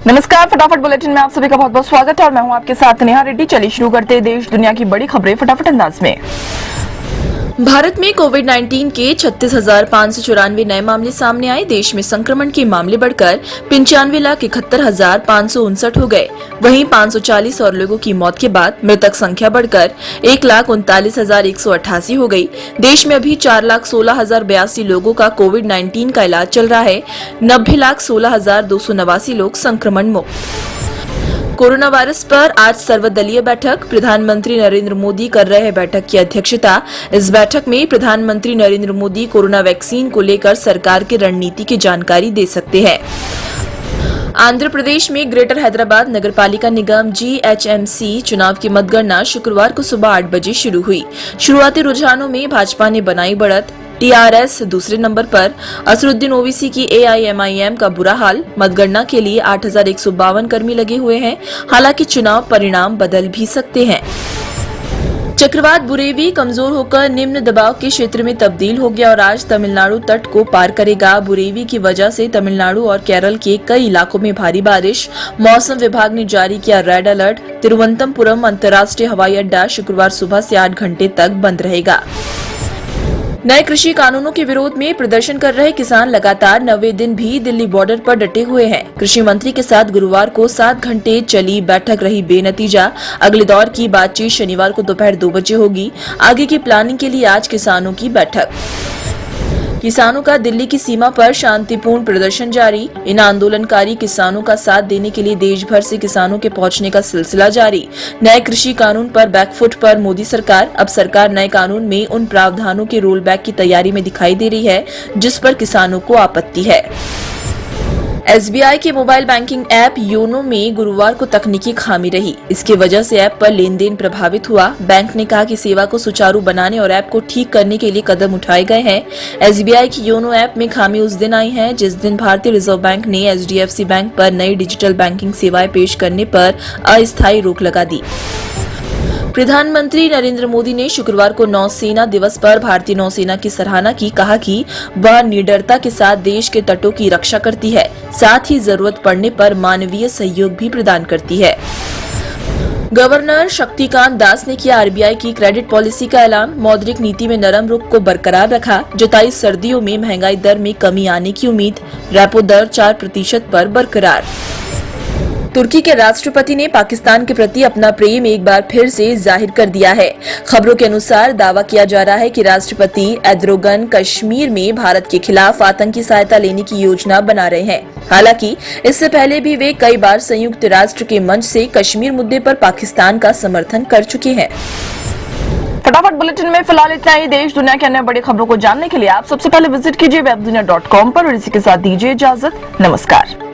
नमस्कार, फटाफट बुलेटिन में आप सभी का बहुत बहुत स्वागत है और मैं हूं आपके साथ नेहा रेड्डी। चलिए शुरू करते हैं देश दुनिया की बड़ी खबरें फटाफट अंदाज में। भारत में कोविड-19 के 36,594 नए मामले सामने आए। देश में संक्रमण के मामले बढ़कर 95,71,559 हो गए। वहीं 540 और लोगों की मौत के बाद मृतक संख्या बढ़कर 1,39,188 हो गई। देश में अभी 4,16,082 लोगों का कोविड-19 का इलाज चल रहा है। 90,16,289 लोग संक्रमण मुक्त। कोरोना वायरस पर आज सर्वदलीय बैठक। प्रधानमंत्री नरेंद्र मोदी कर रहे हैं बैठक की अध्यक्षता। इस बैठक में प्रधानमंत्री नरेंद्र मोदी कोरोना वैक्सीन को लेकर सरकार की रणनीति की जानकारी दे सकते हैं। आंध्र प्रदेश में ग्रेटर हैदराबाद नगरपालिका निगम GHMC चुनाव की मतगणना शुक्रवार को सुबह 8 बजे शुरू हुई। शुरुआती रुझानों में भाजपा ने बनाई बढ़त। TRS दूसरे नंबर पर। असरुद्दीन ओवैसी की AIMIM का बुरा हाल। मतगणना के लिए 8,152 कर्मी लगे हुए हैं। हालांकि चुनाव परिणाम बदल भी सकते हैं। चक्रवात बुरेवी कमजोर होकर निम्न दबाव के क्षेत्र में तब्दील हो गया और आज तमिलनाडु तट को पार करेगा। बुरेवी की वजह से तमिलनाडु और केरल के कई इलाकों में भारी बारिश। मौसम विभाग ने जारी किया रेड अलर्ट। तिरुवनंतपुरम अंतर्राष्ट्रीय हवाई अड्डा शुक्रवार सुबह से 8 घंटे तक बंद रहेगा। नए कृषि कानूनों के विरोध में प्रदर्शन कर रहे किसान लगातार 9वें दिन भी दिल्ली बॉर्डर पर डटे हुए हैं। कृषि मंत्री के साथ गुरुवार को 7 घंटे चली बैठक रही बेनतीजा। अगले दौर की बातचीत शनिवार को दोपहर 2 बजे होगी। आगे की प्लानिंग के लिए आज किसानों की बैठक। किसानों का दिल्ली की सीमा पर शांतिपूर्ण प्रदर्शन जारी। इन आंदोलनकारी किसानों का साथ देने के लिए देश भर से किसानों के पहुंचने का सिलसिला जारी। नए कृषि कानून पर बैकफुट पर मोदी सरकार। अब सरकार नए कानून में उन प्रावधानों के रोल बैक की तैयारी में दिखाई दे रही है जिस पर किसानों को आपत्ति है। SBI के मोबाइल बैंकिंग ऐप योनो में गुरुवार को तकनीकी खामी रही। इसकी वजह से ऐप पर लेन देन प्रभावित हुआ। बैंक ने कहा कि सेवा को सुचारू बनाने और ऐप को ठीक करने के लिए कदम उठाए गए हैं। SBI की योनो ऐप में खामी उस दिन आई है जिस दिन भारतीय रिजर्व बैंक ने HDFC बैंक पर नई डिजिटल बैंकिंग सेवाएं पेश करने पर अस्थायी रोक लगा दी। प्रधानमंत्री नरेंद्र मोदी ने शुक्रवार को नौसेना दिवस पर भारतीय नौसेना की सराहना की। कहा कि वह निडरता के साथ देश के तटों की रक्षा करती है, साथ ही जरूरत पड़ने पर मानवीय सहयोग भी प्रदान करती है। गवर्नर शक्तिकांत दास ने किया RBI की क्रेडिट पॉलिसी का ऐलान। मौद्रिक नीति में नरम रुख को बरकरार रखा। जताई सर्दियों में महंगाई दर में कमी आने की उम्मीद। रेपो दर 4% पर बरकरार। तुर्की के राष्ट्रपति ने पाकिस्तान के प्रति अपना प्रेम एक बार फिर से जाहिर कर दिया है। खबरों के अनुसार दावा किया जा रहा है कि राष्ट्रपति एर्दोगन कश्मीर में भारत के खिलाफ आतंकी सहायता लेने की योजना बना रहे हैं। हालांकि इससे पहले भी वे कई बार संयुक्त राष्ट्र के मंच से कश्मीर मुद्दे पर पाकिस्तान का समर्थन कर चुके हैं। फटाफट बुलेटिन में फिलहाल इतना ही। देश दुनिया की अन्य बड़ी खबरों को जानने के लिए आप सबसे पहले विजिट कीजिए webdunia.com पर और इसी के साथ दीजिए इजाजत। नमस्कार।